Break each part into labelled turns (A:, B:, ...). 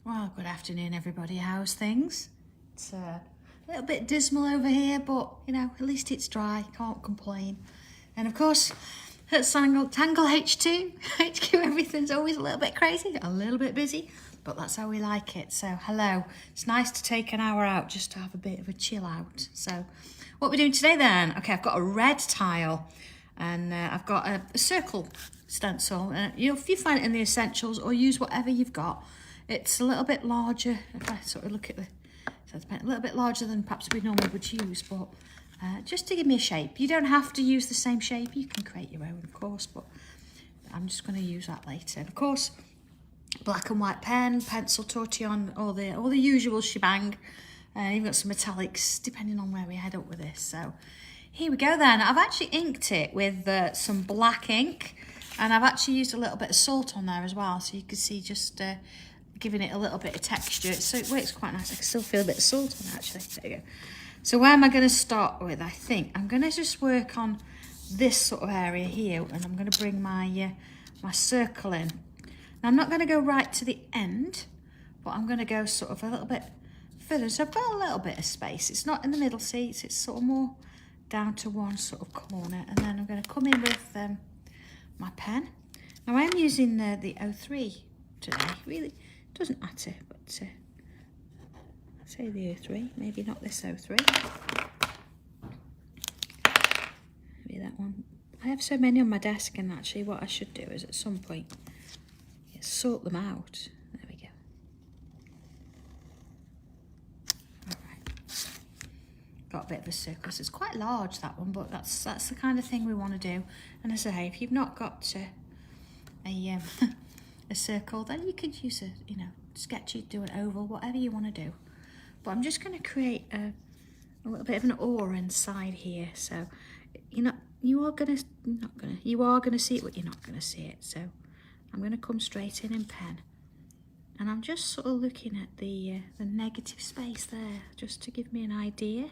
A: Well, good afternoon, everybody. How's things? It's a little bit dismal over here, but, you know, at least it's dry. Can't complain. And, of course, at Sanntangle HQ, everything's always a little bit crazy, a little bit busy, but that's how we like it. So, hello. It's nice to take an hour out just to have a bit of a chill out. So, what we're doing today, then? Okay, I've got a red tile, and I've got a circle stencil. If you find it in the essentials, or use whatever you've got. It's a little bit larger, if I sort of look at so it's a little bit larger than perhaps we normally would use, but just to give me a shape. You don't have to use the same shape, you can create your own, of course, but I'm just going to use that later. And of course, black and white pen, pencil, tortillon, all the usual shebang. You've got some metallics, depending on where we head up with this. So here we go then. I've actually inked it with some black ink, and I've actually used a little bit of salt on there as well, so you can see just giving it a little bit of texture, so it works quite nice. I can still feel a bit of salt on it, actually. There you go. So where am I going to start with? I think I'm going to just work on this sort of area here, and I'm going to bring my my circle in. Now I'm not going to go right to the end, but I'm going to go sort of a little bit further. So I've got a little bit of space. It's not in the middle seats. It's sort of more down to one sort of corner, and then I'm going to come in with my pen. Now I'm using the 03 today. Really. Doesn't matter, but say the 03, maybe not this 03. Maybe that one. I have so many on my desk, and actually what I should do is at some point sort them out. There we go. Alright. Got a bit of a circle. So it's quite large, that one, but that's the kind of thing we want to do. And as I say, if you've not got a circle, then you could use a sketch it, do an oval, whatever you want to do. But I'm just going to create a little bit of an aura inside here, so you are going to see it, but you're not going to see it. So I'm going to come straight in pen, and I'm just sort of looking at the negative space there, just to give me an idea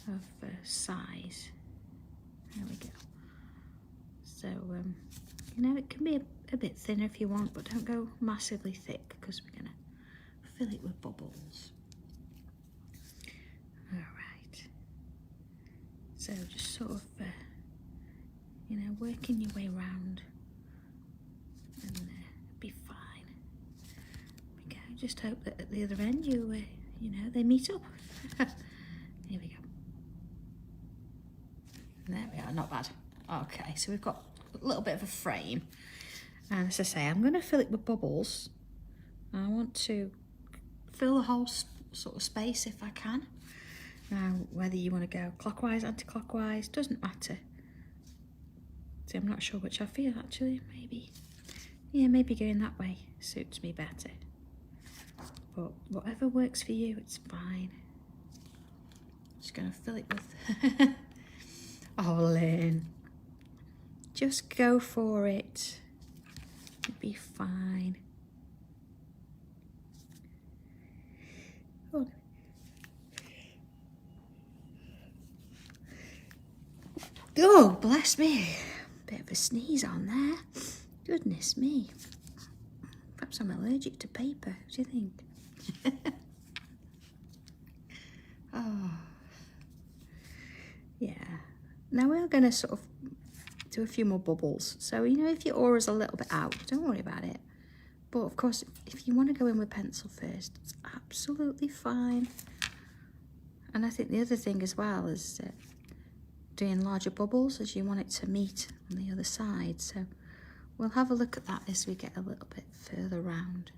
A: of size. There we go. So it can be a bit thinner if you want, but don't go massively thick, because we're going to fill it with bubbles. Alright, so just sort of working your way around, and be fine. There we go. Just hope that at the other end they meet up. Here we go. There we are, not bad. Okay, so we've got a little bit of a frame. And as I say, I'm going to fill it with bubbles. I want to fill the whole sort of space if I can. Now, whether you want to go clockwise, anti-clockwise, doesn't matter. See, I'm not sure which I feel, actually. Maybe going that way suits me better. But whatever works for you, it's fine. Just going to fill it with... Oh, Lynn. Just go for it. It'll be fine. Oh, bless me. Bit of a sneeze on there. Goodness me. Perhaps I'm allergic to paper. What do you think? Oh. Yeah. Now we're going to sort of do a few more bubbles. So, if your aura's a little bit out, don't worry about it. But, of course, if you want to go in with pencil first, it's absolutely fine. And I think the other thing as well is doing larger bubbles as you want it to meet on the other side. So we'll have a look at that as we get a little bit further round.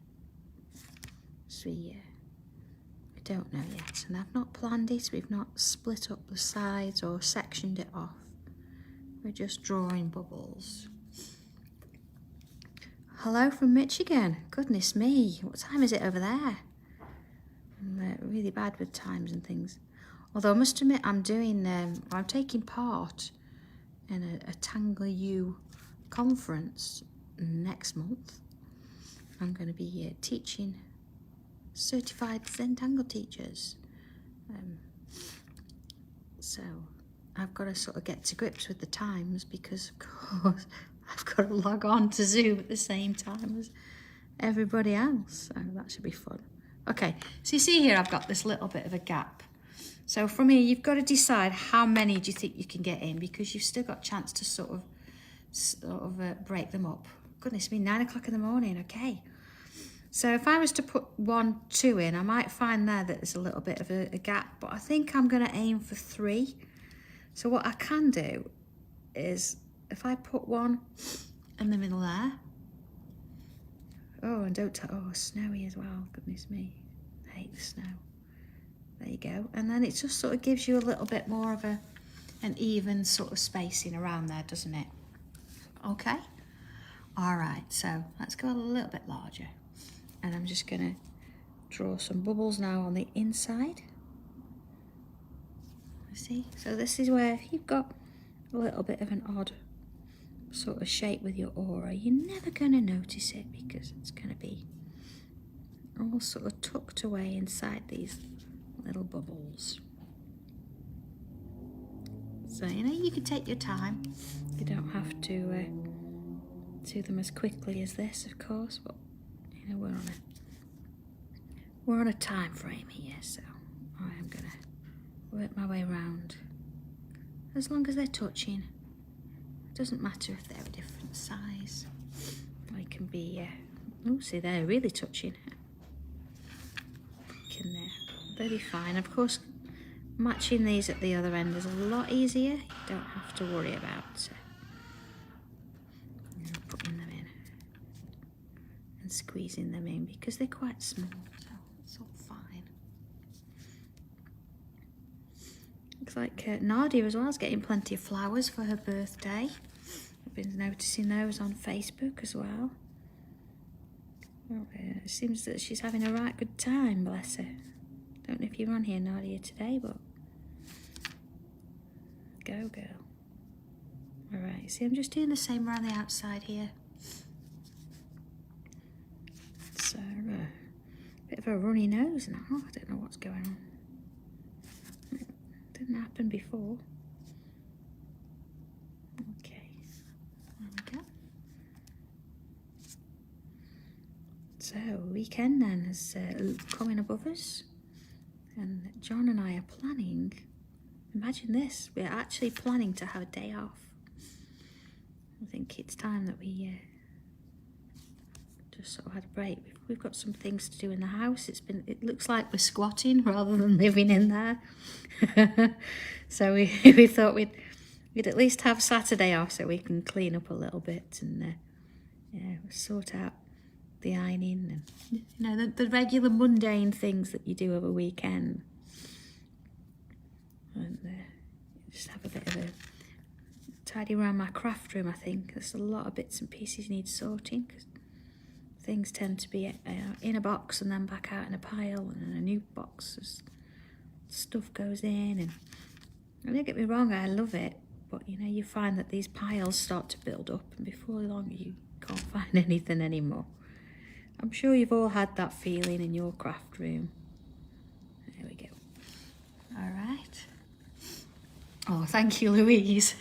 A: So we don't know yet. And I've not planned it. We've not split up the sides or sectioned it off. We're just drawing bubbles. Hello from Michigan. Goodness me, what time is it over there? I'm really bad with times and things. Although I must admit, I'm taking part in a Tangle U conference next month. I'm going to be teaching certified Sanntangle teachers. So I've got to sort of get to grips with the times, because of course I've got to log on to Zoom at the same time everybody else. So that should be fun. Okay, so you see here I've got this little bit of a gap. So from here you've got to decide how many do you think you can get in, because you've still got a chance to sort of break them up. Goodness me, 9 o'clock in the morning, okay. So if I was to put 1, 2 in, I might find there that there's a little bit of a gap, but I think I'm going to aim for 3. So what I can do is, if I put 1 in the middle there, oh, and don't oh, snowy as well, goodness me, I hate the snow. There you go, and then it just sort of gives you a little bit more of an even sort of spacing around there, doesn't it? Okay, all right, so let's go a little bit larger. And I'm just going to draw some bubbles now on the inside. See? So this is where, if you've got a little bit of an odd sort of shape with your aura, you're never going to notice it, because it's going to be all sort of tucked away inside these little bubbles. So, you know, you can take your time. You don't have to do them as quickly as this, of course, but you know, we're on a time frame here, so I am gonna work my way around. As long as they're touching, it doesn't matter if they're a different size. They can be, oh, see, they're really touching. Can they'll be fine. Of course, matching these at the other end is a lot easier. You don't have to worry about putting them in and squeezing them in, because they're quite small, so it's all fine. Looks like Nadia as well is getting plenty of flowers for her birthday. I've been noticing those on Facebook as well. Well, it seems that she's having a right good time, bless her. Don't know if you're on here, Nadia, today, but go girl. Alright, see, I'm just doing the same around the outside here. So, bit of a runny nose now. I don't know what's going on. It didn't happen before. Okay, there we go. So, weekend then is coming above us. And John and I are planning, imagine this, we're actually planning to have a day off. I think it's time that we just sort of had a break. We've got some things to do in the house. It looks like we're squatting rather than living in there. So we thought we'd at least have Saturday off so we can clean up a little bit and sort out the ironing and, you know, the regular mundane things that you do over a weekend. And just have a bit of a tidy around my craft room. I think there's a lot of bits and pieces need sorting, because things tend to be in a box and then back out in a pile, and then a new box as stuff goes in. And don't get me wrong, I love it, but you know, you find that these piles start to build up, and before long you can't find anything anymore. I'm sure you've all had that feeling in your craft room. There we go. All right. Oh, thank you, Louise.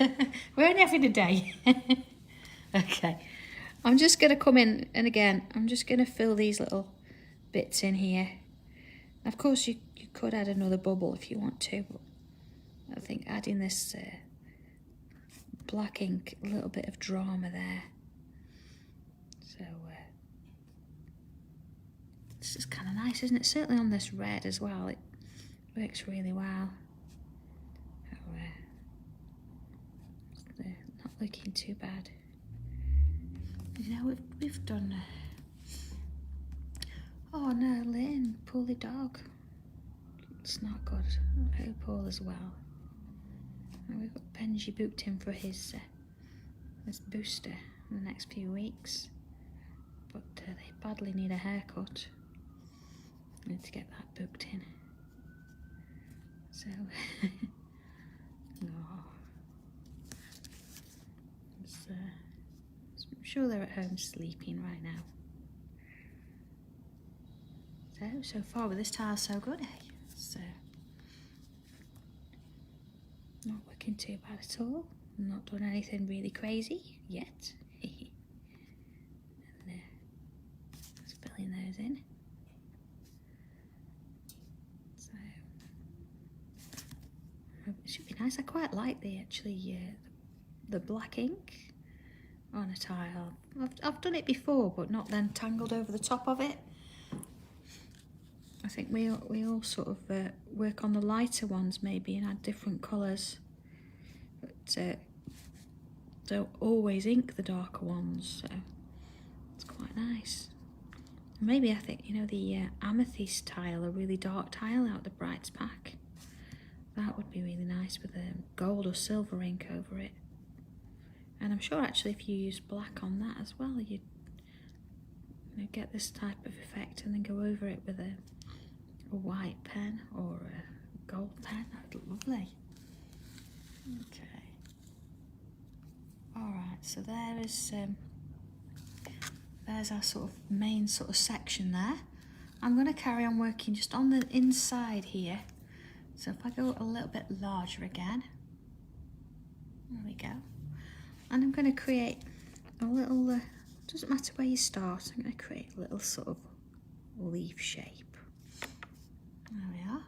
A: We're only having a day. Okay. I'm just going to come in, and again, I'm just going to fill these little bits in here. Of course, you could add another bubble if you want to, but I think adding this black ink, a little bit of drama there. So, this is kind of nice, isn't it? Certainly on this red as well, it works really well. Not looking too bad. You know, we've done. Oh no, Lynn, poorly dog. It's not good. Her Paul as well. And we've got Benji booked in for his booster in the next few weeks, but they badly need a haircut. I need to get that booked in. So, oh. I'm sure they're at home sleeping right now. So far with this tile, so good, eh? So, not looking too bad at all. Not done anything really crazy yet. And, as goes in. So it should be nice. I quite like the black ink on a tile. I've done it before, but not then tangled over the top of it. I think we all sort of work on the lighter ones maybe and add different colours, but don't always ink the darker ones, so it's quite nice. Maybe I think, you know, the amethyst tile, a really dark tile out the Brights pack, that would be really nice with gold or silver ink over it. And I'm sure actually if you use black on that as well, you'd get this type of effect and then go over it with a white pen or a gold pen. That'd look lovely. Okay. Alright, so there's our sort of main sort of section there. I'm going to carry on working just on the inside here. So if I go a little bit larger again, there we go. And I'm going to create a little, doesn't matter where you start, I'm going to create a little sort of leaf shape. There we are.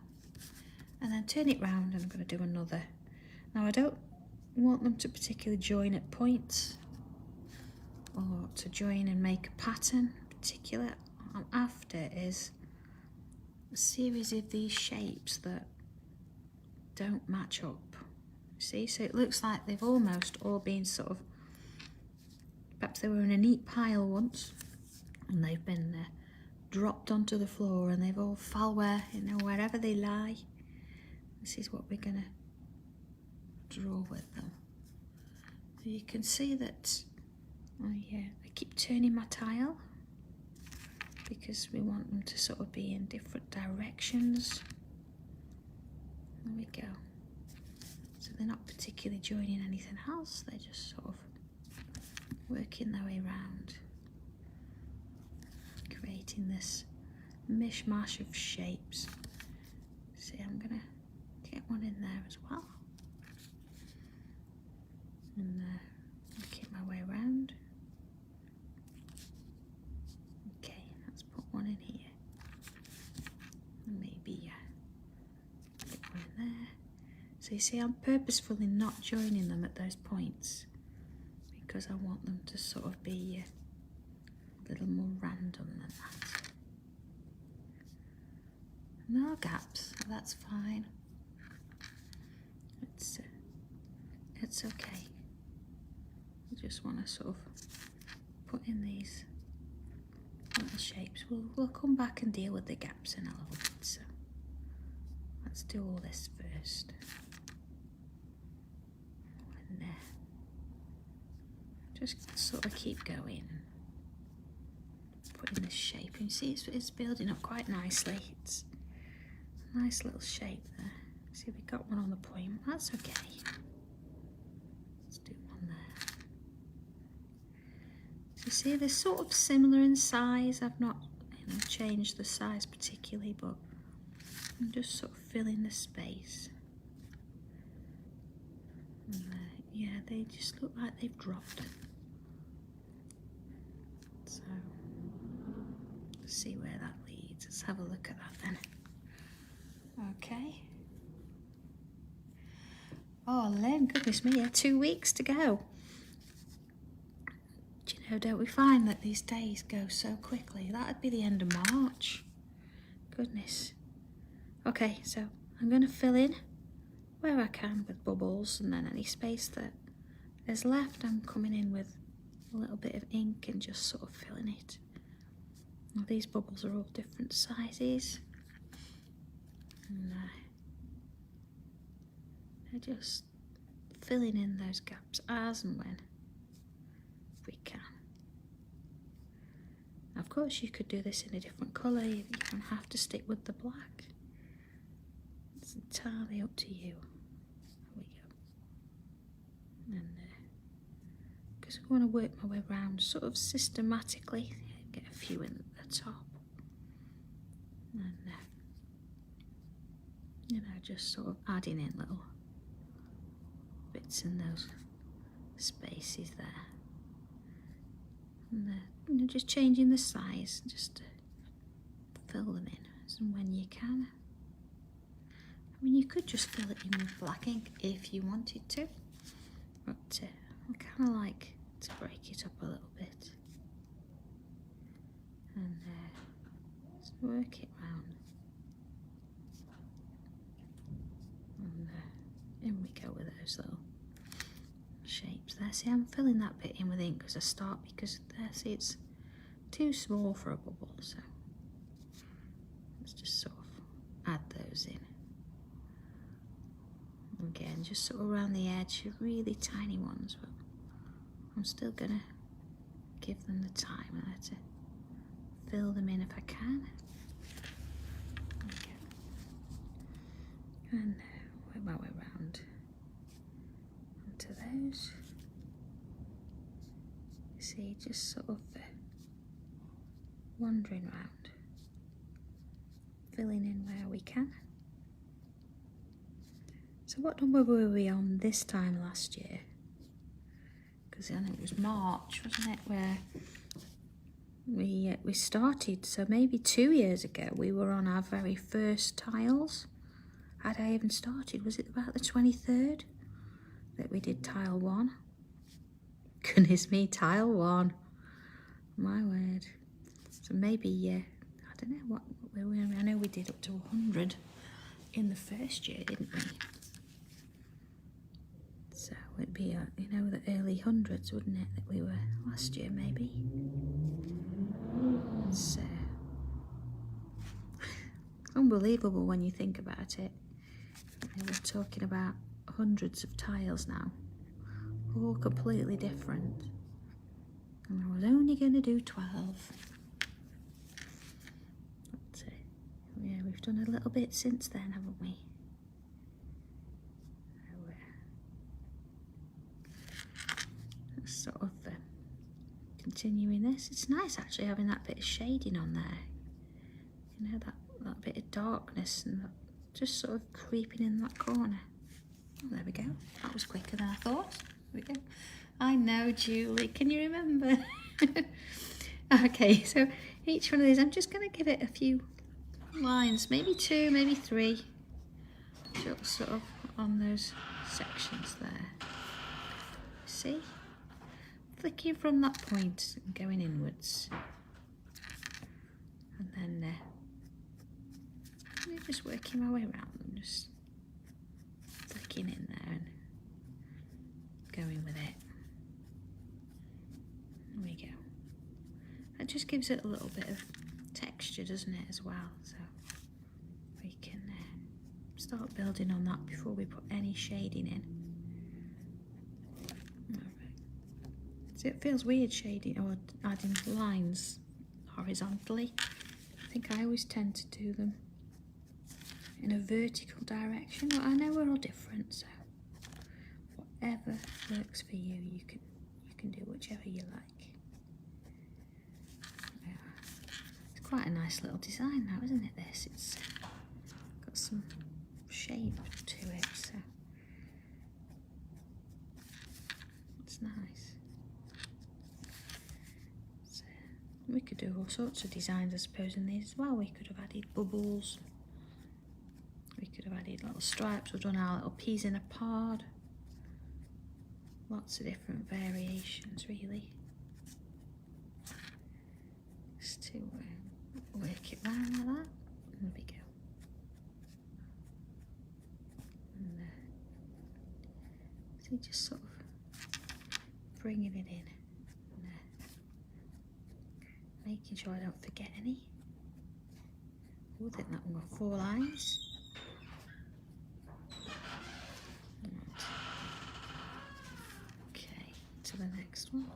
A: And then turn it round and I'm going to do another. Now I don't want them to particularly join at points or to join and make a pattern particular. What I'm after is a series of these shapes that don't match up. See, so it looks like they've almost all been sort of, perhaps they were in a neat pile once and they've been dropped onto the floor and they've all fell where, wherever they lie. This is what we're gonna draw with them. So you can see that I keep turning my tile because we want them to sort of be in different directions. There we go. So they're not particularly joining anything else, they're just sort of working their way around, creating this mishmash of shapes. See, I'm gonna get one in there as well. And working my way around. Okay, let's put one in here. And maybe put one in there. So you see, I'm purposefully not joining them at those points because I want them to sort of be a little more random than that. No gaps, that's fine. It's okay. I just want to sort of put in these little shapes. We'll come back and deal with the gaps in a little bit. So let's do all this first. And just sort of keep going, putting this shape. And you see, it's building up quite nicely. It's a nice little shape there. See, we got one on the point. That's okay. Let's do one there. So you see, they're sort of similar in size. I've not, changed the size particularly, but I'm just sort of filling the space. And yeah, they just look like they've dropped. So let's see where that leads. Let's have a look at that then. Okay. Oh, Lynn, goodness me, 2 weeks to go. Do you know, don't we find that these days go so quickly? That'd be the end of March. Goodness. Okay, so I'm going to fill in where I can with bubbles, and then any space that is left, I'm coming in with a little bit of ink and just sort of filling it. Now, these bubbles are all different sizes. And they're just filling in those gaps as and when we can. Now, of course, you could do this in a different colour. You don't have to stick with the black. It's entirely up to you. There we go. And because I want to work my way around sort of systematically, get a few in at the top. And just sort of adding in little bits in those spaces there. And just changing the size just to fill them in as and when you can. I mean, you could just fill it in with black ink if you wanted to, but I kind of like to break it up a little bit and just work it round. And in we go with those little shapes there. See, I'm filling that bit in with ink as a start because there, see, it's too small for a bubble, so let's just sort of add those in. Again, just sort of around the edge, really tiny ones, but I'm still gonna give them the time there to fill them in if I can. Okay. And work my way around onto those. You see, just sort of wandering around, filling in where we can. So what number were we on this time last year? Because I think it was March, wasn't it, where we started. So maybe 2 years ago we were on our very first tiles. Had I even started? Was it about the 23rd that we did tile 1? Goodness me, tile 1. My word. So maybe, I don't know what we were. I know we did up to 100 in the first year, didn't we? So it'd be, you know, the early hundreds, wouldn't it, that we were last year, maybe? It's unbelievable when you think about it. We're talking about hundreds of tiles now, all completely different. And I was only going to do 12. But, yeah, we've done a little bit since then, haven't we? Sort of continuing this. It's nice actually having that bit of shading on there. You know, that bit of darkness and that just sort of creeping in that corner. Oh, there we go. That was quicker than I thought. There we go. I know, Julie. Can you remember? Okay, so each one of these, I'm just going to give it a few lines, maybe 2, maybe 3, just sort of on those sections there. See? Flicking from that point and going inwards, and then just working my way around them, just flicking in there and going with it. There we go. That just gives it a little bit of texture, doesn't it, as well? So we can start building on that before we put any shading in. So it feels weird shading or adding lines horizontally. I think I always tend to do them in a vertical direction, but I know we're all different, so whatever works for you, you can do whichever you like. Yeah. It's quite a nice little design now, isn't it, this? It's got some shape to it, so it's nice. We could do all sorts of designs, I suppose, in these as well. We could have added bubbles. We could have added little stripes. We've done our little peas in a pod. Lots of different variations, really. Just to work it round like that. There we go. And so just sort of bringing it in. Making sure I don't forget any. Oh, I think that one got 4 lines. Right. Okay, to the next one.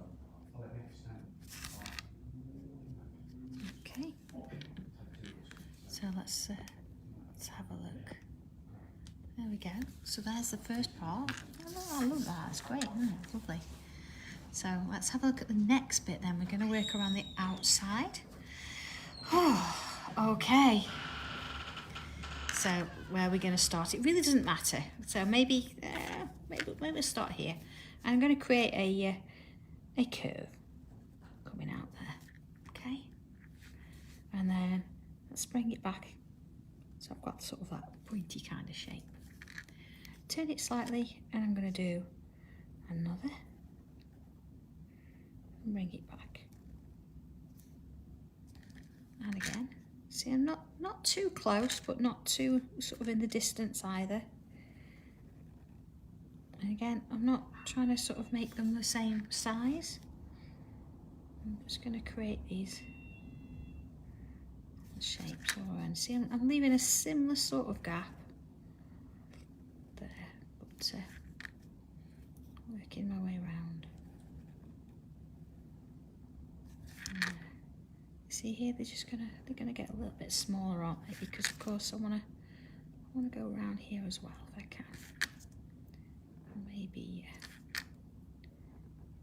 A: Okay. So let's have a look. There we go. So there's the first part. Oh, I love that. It's great, isn't it? Lovely. So let's have a look at the next bit then. We're going to work around the outside. Oh, okay. So where are we going to start? It really doesn't matter. So maybe we'll start here. I'm going to create a curve coming out there. Okay. And then let's let's bring it back. So I've got sort of that pointy kind of shape. Turn it slightly, and I'm going to do another. And bring it back. And again. See, I'm not too close, but not too sort of in the distance either. And again, I'm not trying to sort of make them the same size. I'm just going to create these shapes all around. See, I'm leaving a similar sort of gap there, but working my way around. See here, they're gonna get a little bit smaller, aren't they? Because of course I wanna go around here as well if I can. Maybe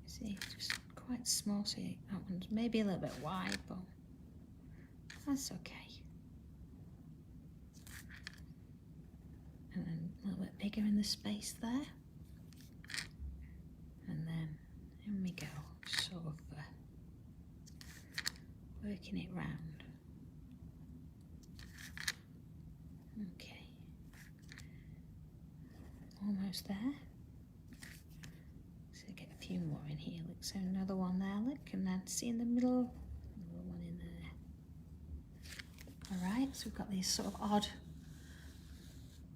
A: see, just quite small. See, that one's maybe a little bit wide, but that's okay. And then a little bit bigger in the space there. And then in we go, sort of working it round. Okay. Almost there. So get a few more in here. Look, so another one there, look, and then see in the middle, another one in there. Alright, so we've got these sort of odd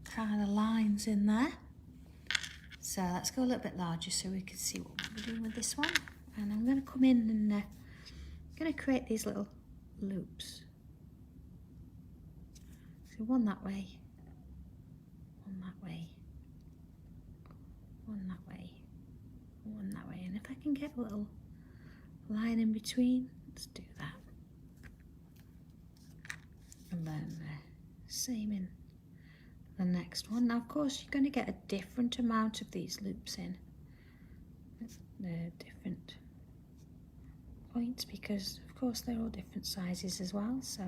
A: kind of lines in there. So let's go a little bit larger so we can see what we're doing with this one. And I'm going to come in and I'm going to create these little loops. So one that way, one that way, one that way, one that way. And if I can get a little line in between, let's do that. And then same in the next one. Now of course you're going to get a different amount of these loops in. Different points because of course they're all different sizes as well, so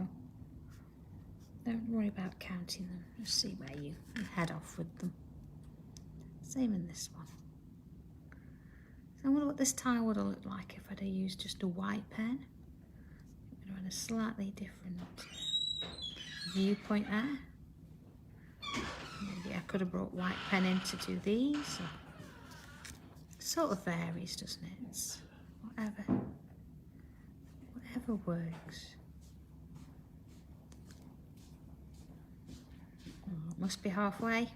A: don't worry about counting them, just see where you head off with them. Same in this one. So I wonder what this tile would have looked like if I'd have used just a white pen. It would have had a slightly different viewpoint there. Maybe I could have brought white pen in to do these. It sort of varies, doesn't it? It's whatever works. Oh, it must be halfway.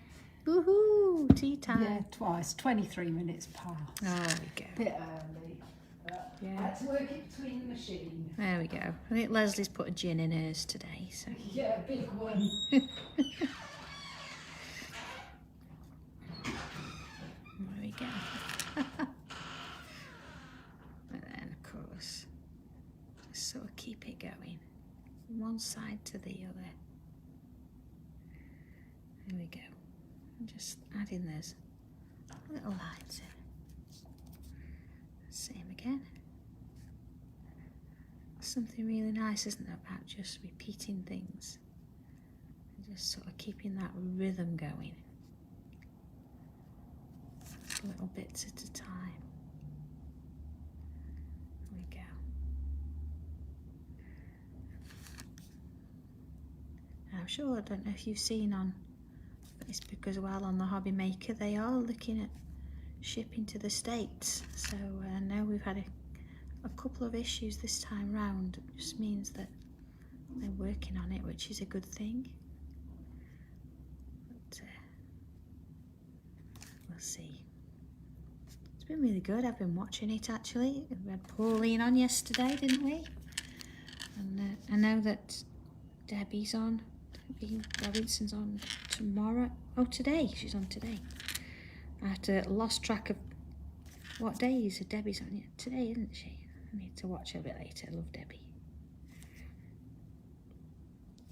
A: Woohoo! Tea time.
B: Yeah, twice. 23 minutes past.
A: Oh, there we go.
B: Bit early.
A: Yeah.
B: Let's work it between the machine.
A: There we go. I think Leslie's put a gin in hers today, so.
B: Yeah, big one.
A: There we go. And then, of course, just sort of keep it going from one side to the other. There we go. And just adding those little lines in. Same again. Something really nice, isn't it, about just repeating things and just sort of keeping that rhythm going. Little bits at a time. There we go. I'm sure, I don't know if you've seen on Facebook as well, on the Hobby Maker, they are looking at shipping to the States. So I know we've had a couple of issues this time round. It just means that they're working on it, which is a good thing. But we'll see. It's been really good. I've been watching it actually. We had Pauline on yesterday, didn't we? And I know that Debbie's on. Debbie Robinson's on tomorrow. Oh, today. She's on today. I had lost track of what days Debbie's on. Today, isn't she? I need to watch her a bit later. I love Debbie.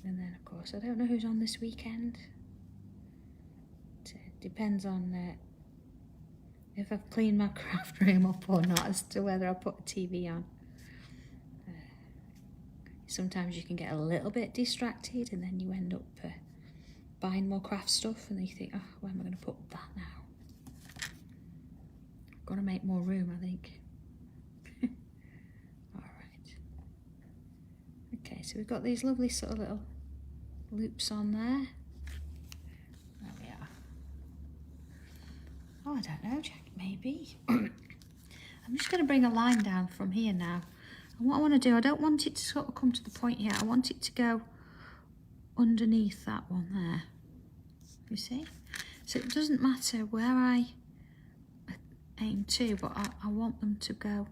A: And then, of course, I don't know who's on this weekend. It depends on if I've cleaned my craft room up or not as to whether I put a TV on. Sometimes you can get a little bit distracted and then you end up buying more craft stuff and then you think, oh, where am I going to put that now? I've got to make more room, I think. Alright. Okay, so we've got these lovely sort of little loops on there. There we are. Oh, I don't know, Jack, maybe. I'm just going to bring a line down from here now. And what I want to do, I don't want it to sort of come to the point here. I want it to go underneath that one there. You see? So it doesn't matter where I aim to, but I want them to go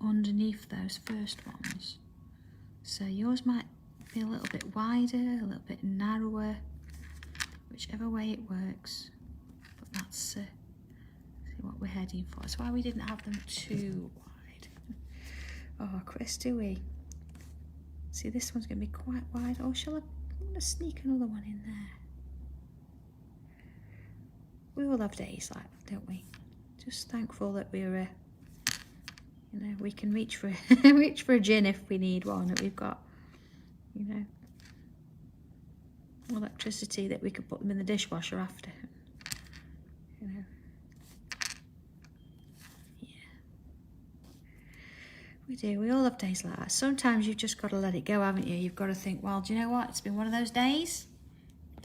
A: underneath those first ones. So yours might be a little bit wider, a little bit narrower, whichever way it works. But that's see what we're heading for. That's why we didn't have them too wide. Oh, Chris, do we? See, this one's going to be quite wide. Or shall I? I'm going to sneak another one in there. We all have days like that, don't we? Just thankful that we're, you know, we can reach for reach for a gin if we need one. That we've got, you know, electricity that we can put them in the dishwasher after. You know. Yeah. We do. We all have days like that. Sometimes you've just got to let it go, haven't you? You've got to think, well, do you know what? It's been one of those days.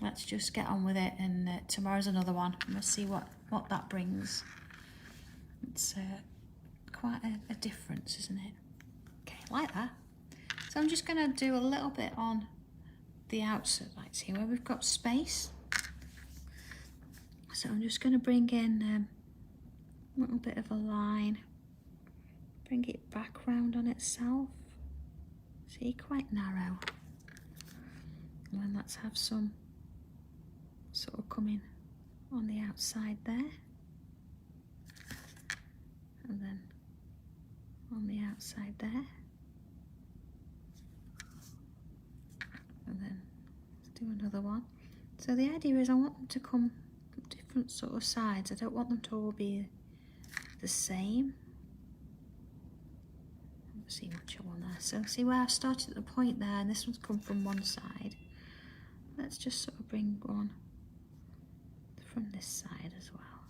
A: Let's just get on with it, and tomorrow's another one. And we'll see what that brings. It's quite a difference, isn't it? Okay, like that. So I'm just going to do a little bit on the outside lights here where we've got space. So I'm just going to bring in a little bit of a line. Bring it back round on itself. See, quite narrow. And then let's have some sort of coming on the outside there. And then on the outside there. And then let's do another one. So the idea is I want them to come from different sort of sides. I don't want them to all be the same. Let's see much I want there. So see where I've started at the point there, and this one's come from one side. Let's just sort of bring one from this side as well.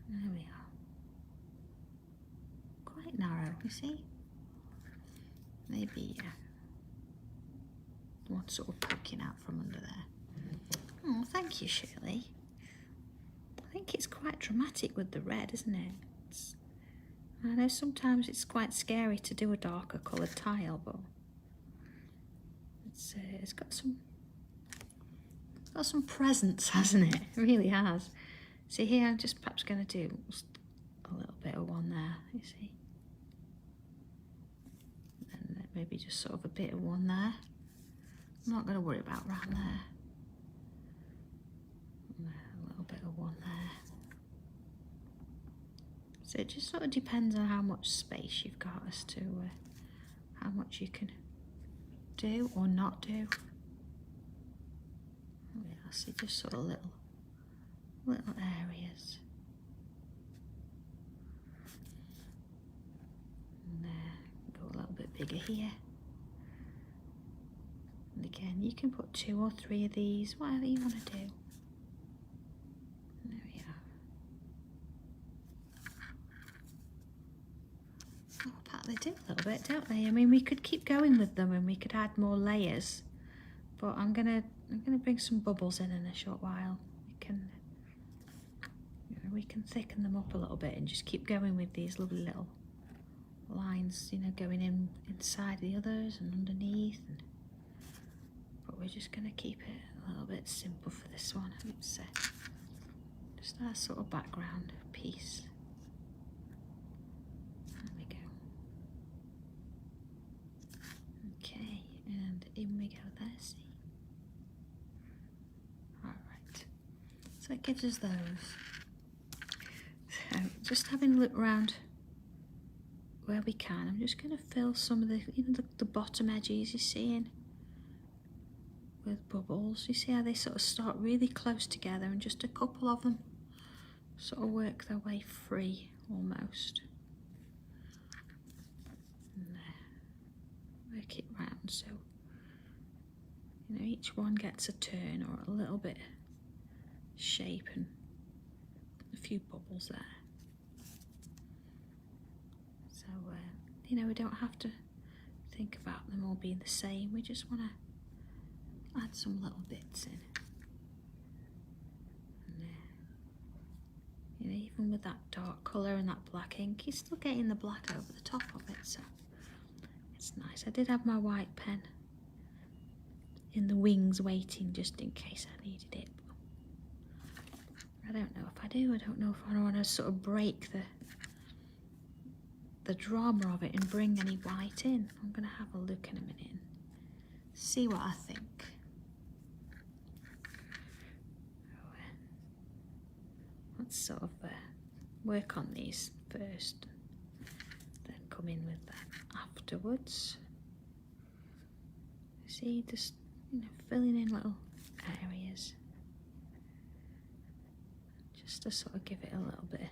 A: There we are. Quite narrow, you see? Maybe one sort of poking out from under there. Oh, thank you, Shirley. I think it's quite dramatic with the red, isn't it? I know sometimes it's quite scary to do a darker coloured tile, but it's got some presence, hasn't it? It really has. See here, I'm just perhaps going to do just a little bit of one there, you see. And maybe just sort of a bit of one there. I'm not going to worry about round there. And a little bit of one there. So it just sort of depends on how much space you've got as to how much you can do or not do. Yeah, see, just sort of little areas. And go a little bit bigger here. And again, you can put 2 or 3 of these, whatever you want to do. There we are. Oh, but they do a little bit, don't they? I mean, we could keep going with them and we could add more layers, but I'm gonna bring some bubbles in a short while. We can thicken them up a little bit and just keep going with these lovely little lines, you know, going in inside the others and underneath. But we're just going to keep it a little bit simple for this one. It's just our sort of background piece. There we go. Okay, and in we go there, see? Alright, so it gives us those. So just having a look around where we can, I'm just going to fill some of the, you know, the bottom edges you're seeing with bubbles. You see how they sort of start really close together and just a couple of them sort of work their way free almost. And work it round so, you know, each one gets a turn or a little bit shape and a few bubbles there. So, you know, we don't have to think about them all being the same. We just want to add some little bits in. You know, even with that dark colour and that black ink, you're still getting the black over the top of it, so it's nice. I did have my white pen in the wings waiting just in case I needed it. I don't know if I do. I don't know if I want to sort of break the drama of it and bring any white in. I'm going to have a look in a minute and see what I think. Let's sort of work on these first, then come in with that afterwards. See, just, you know, filling in little areas, just to sort of give it a little bit,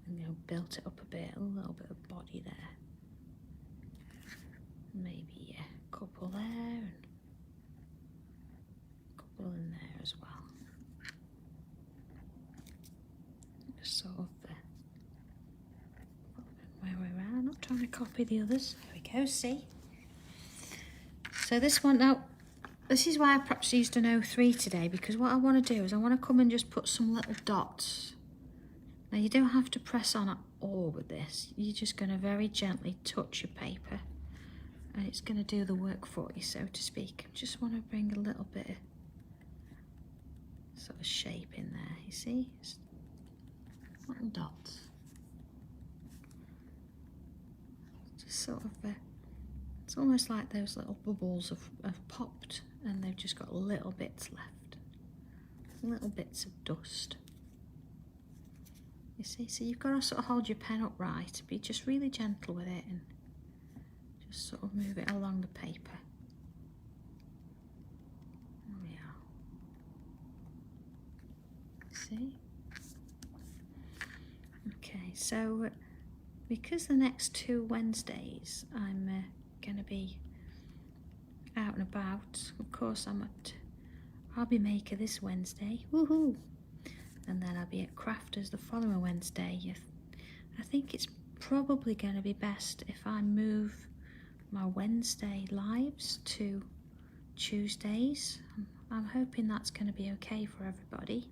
A: you know, built it up a bit, a little bit of body there. Maybe a couple there and a couple in there as well. Just sort of where we're at. I'm not trying to copy the others. There we go, see? So this one, now, this is why I perhaps used an 03 today, because what I want to do is I want to come and just put some little dots. Now you don't have to press on at all with this. You're just going to very gently touch your paper and it's going to do the work for you, so to speak. I just want to bring a little bit of sort of shape in there, you see? Just little dots. Just sort of, it's almost like those little bubbles have popped and they've just got little bits left. Little bits of dust. You see, so you've got to sort of hold your pen upright, be just really gentle with it and just sort of move it along the paper. There we are. See? Okay, so because the next 2 Wednesdays I'm going to be out and about, of course I'm at Hobby Maker this Wednesday, woohoo! And then I'll be at Crafters the following Wednesday. I think it's probably going to be best if I move my Wednesday lives to Tuesdays. I'm hoping that's going to be okay for everybody.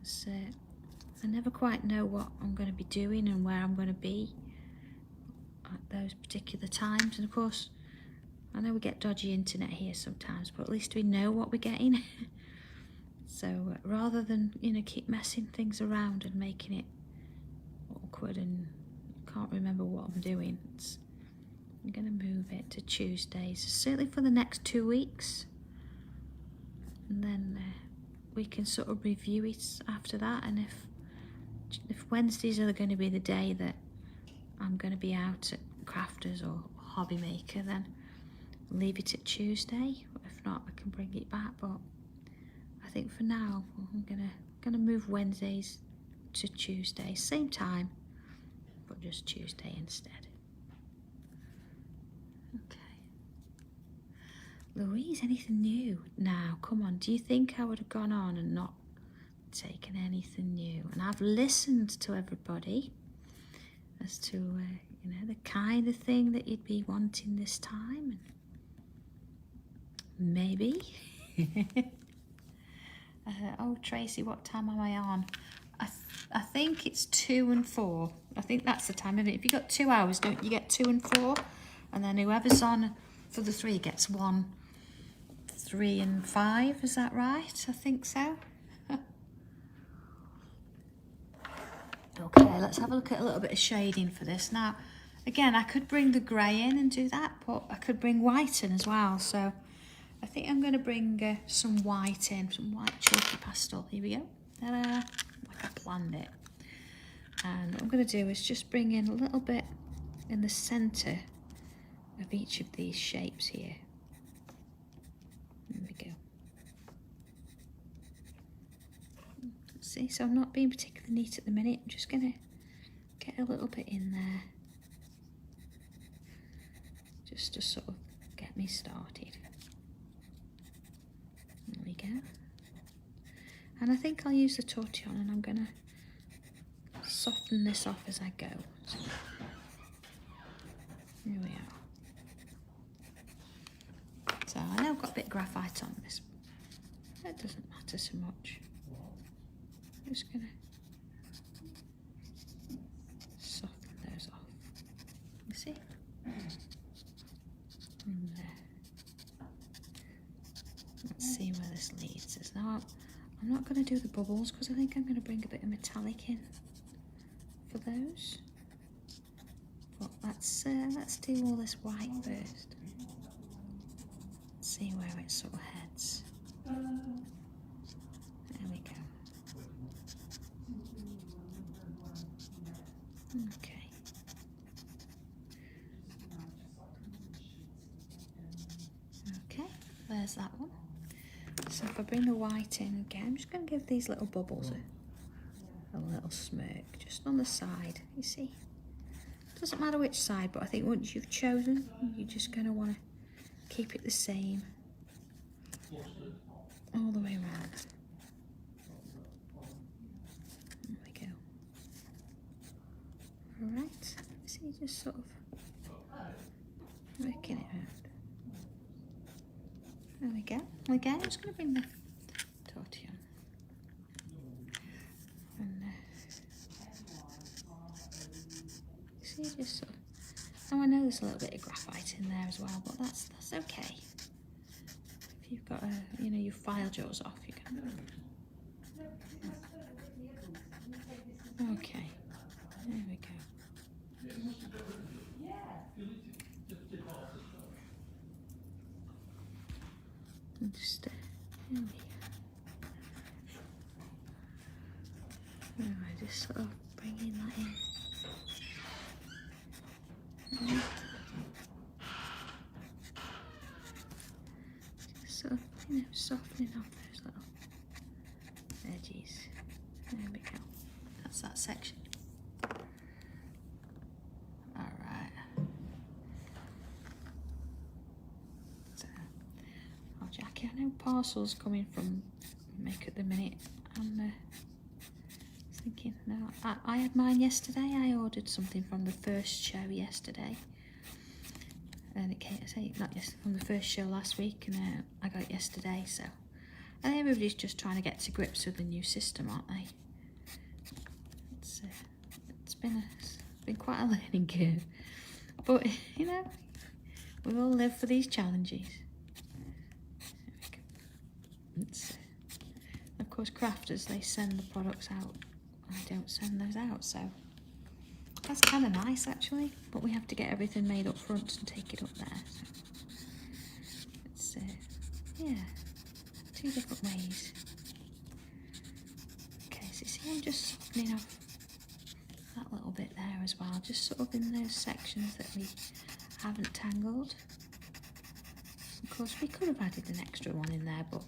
A: So I never quite know what I'm going to be doing and where I'm going to be at those particular times. And of course, I know we get dodgy internet here sometimes, but at least we know what we're getting. So rather than, you know, keep messing things around and making it awkward and can't remember what I'm doing, I'm going to move it to Tuesdays, certainly for the next 2 weeks. And then we can sort of review it after that. And if Wednesdays are going to be the day that I'm going to be out at Crafters or Hobby Maker, then I'll leave it at Tuesday. If not, I can bring it back. But I think for now I'm gonna move Wednesdays to Tuesday, same time, but just Tuesday instead. Okay. Louise, anything new? Now, come on, do you think I would have gone on and not taken anything new? And I've listened to everybody as to, you know, the kind of thing that you'd be wanting this time. And maybe. Oh, Tracy, what time am I on? I think it's 2 and 4. I think that's the time of it. If you got 2 hours, don't you get 2 and 4? And then whoever's on for the 3 gets 1, 3 and 5. Is that right? I think so. Okay, let's have a look at a little bit of shading for this. Now, again, I could bring the grey in and do that, but I could bring white in as well. So I think I'm going to bring some white in, some white chalky pastel. Here we go. Ta-da! Like I planned it. And what I'm going to do is just bring in a little bit in the centre of each of these shapes here. There we go. See, so I'm not being particularly neat at the minute. I'm just going to get a little bit in there, just to sort of get me started. There we go. And I think I'll use the tortillon and I'm going to soften this off as I go. So, there bit graphite on this. That doesn't matter so much. I'm just gonna soften those off. You see? And let's see where this leads us. Now, I'm not going to do the bubbles because I think I'm going to bring a bit of metallic in for those. But let's do all this white first. See where it sort of heads. There we go. Okay. Okay, there's that one. So if I bring the white in again, I'm just going to give these little bubbles a little smirk, just on the side, you see. Doesn't matter which side, but I think once you've chosen, you're just going to want to keep it the same all the way around. There we go. Alright, see, just sort of working it out. There we go. Again, I'm just going to bring the tortilla on. And see, just sort of. Oh, I know there's a little bit of graphite in there as well, but that's okay. If you've got you've filed yours off, you can. Okay. There we go. And just there we go. Alright, just sort of bringing that in. Just sort of, softening off those little edges. There we go. That's that section. Alright. So, oh Jackie, I know parcels coming from Mick at the minute. I'm thinking, no, I had mine yesterday. I ordered something from the first show yesterday. And it came, not yesterday, from the first show last week, and I got it yesterday, so. And everybody's just trying to get to grips with the new system, aren't they? It's been quite a learning curve. But, we all live for these challenges. There we go. Of course, crafters, they send the products out. I don't send those out, so that's kind of nice actually, but we have to get everything made up front and take it up there, so it's yeah, two different ways. Okay, so see, I'm just softening off that little bit there as well, just sort of in those sections that we haven't tangled. Of course, we could have added an extra one in there, but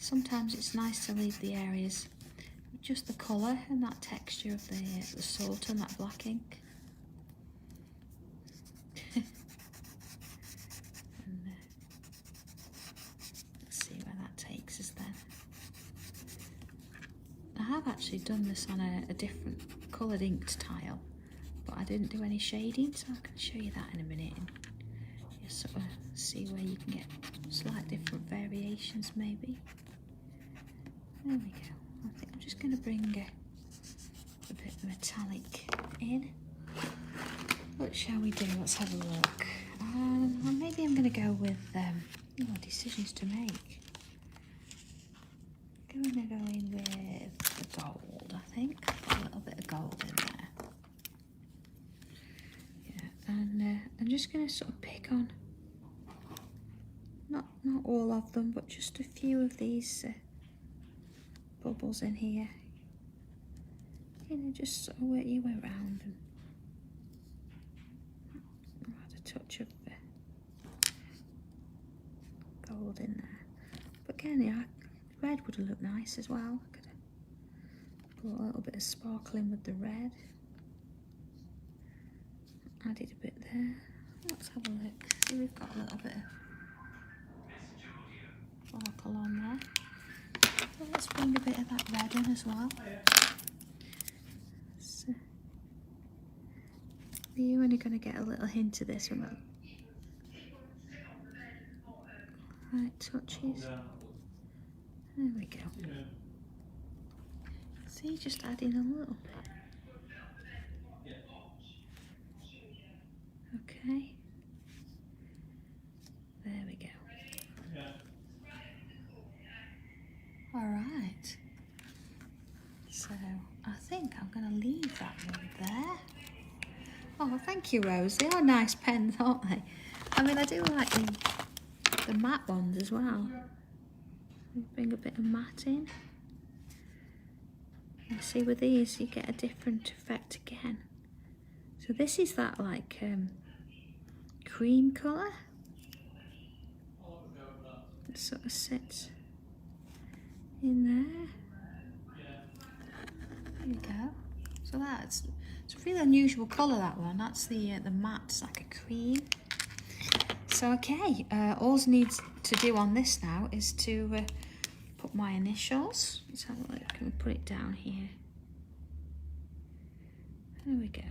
A: sometimes it's nice to leave the areas just the colour and that texture of the salt and that black ink. And, let's see where that takes us then. I have actually done this on a different coloured inked tile, but I didn't do any shading, so I can show you that in a minute and you sort of see where you can get slight different variations maybe. There we go. I think I'm just going to bring a bit of metallic in. What shall we do? Let's have a look. Maybe I'm going to go with decisions to make. I'm going to go in with the gold, I think. Put a little bit of gold in there. Yeah, and I'm just going to sort of pick on, not all of them, but just a few of these bubbles in here. Just sort of work your way around and add a touch of gold in there. But again, yeah, red would have looked nice as well. I could have put a little bit of sparkling with the red. Added a bit there. Let's have a look. See, we've got a little bit of sparkle on there. So let's bring a bit of that red in as well. So, you're only going to get a little hint of this one. right touches. There we go. See, just adding a little bit. Okay. There we go. All right. So I think I'm going to leave that one there. Oh, thank you, Rose. They are nice pens, aren't they? I mean, I do like the matte ones as well. Bring a bit of matte in. And see, with these, you get a different effect again. So this is that like cream colour. It sort of sits in there. There you go. So it's a really unusual colour, that one. That's the matte, it's like a cream. So okay, all I need to do on this now is to put my initials. Let's have a look. Can we put it down here? There we go.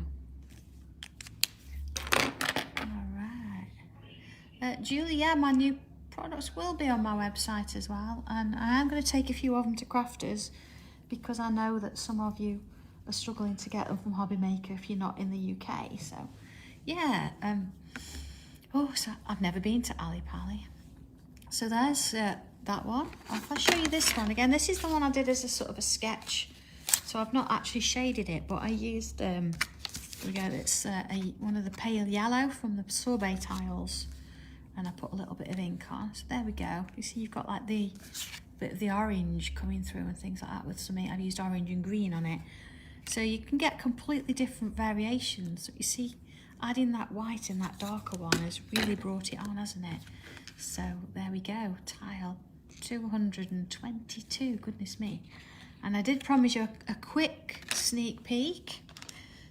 A: All right. Julie, yeah, my new products will be on my website as well, and I am going to take a few of them to crafters because I know that some of you are struggling to get them from Hobby Maker if you're not in the UK. So yeah, so I've never been to Ali Pali. So there's that one. If I show you this one again, this is the one I did as a sort of a sketch, so I've not actually shaded it, but I used there we go, it's one of the pale yellow from the sorbet tiles, and I put a little bit of ink on. So there we go. You see, you've got like the bit of the orange coming through and things like that with some ink. I've used orange and green on it, so you can get completely different variations. You see, adding that white in that darker one has really brought it on, hasn't it? So there we go, tile 222, goodness me. And I did promise you a quick sneak peek.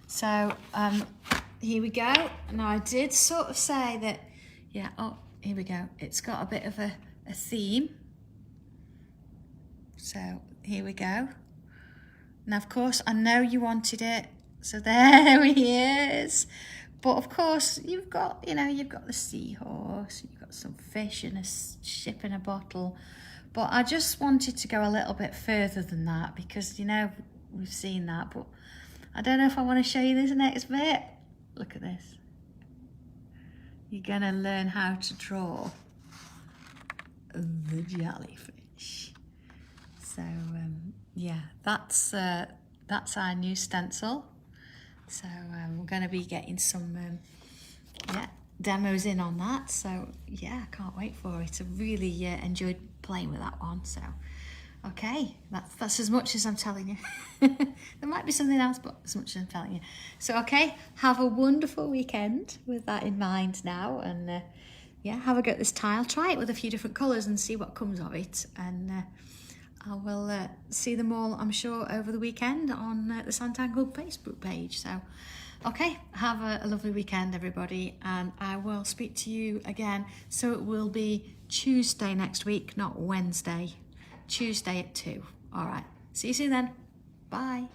A: So here we go. Now I did sort of say that, yeah, oh, here we go. It's got a bit of a theme. So here we go. Now, of course, I know you wanted it. So there he is. But of course, you've got, you've got the seahorse, you've got some fish and a ship in a bottle. But I just wanted to go a little bit further than that because, we've seen that. But I don't know if I want to show you this next bit. Look at this. You're going to learn how to draw the jellyfish. So, yeah, that's our new stencil. So we're going to be getting some demos in on that. So yeah, I can't wait for it. I really enjoyed playing with that one. So okay, that's as much as I'm telling you. There might be something else, but as much as I'm telling you. So okay, have a wonderful weekend with that in mind now, and yeah, have a go at this tile. Try it with a few different colours and see what comes of it. And I will see them all, I'm sure, over the weekend on the Sanntangle Facebook page. So, okay, have a lovely weekend, everybody, and I will speak to you again. So it will be Tuesday next week, not Wednesday. Tuesday at 2. All right, see you soon then. Bye.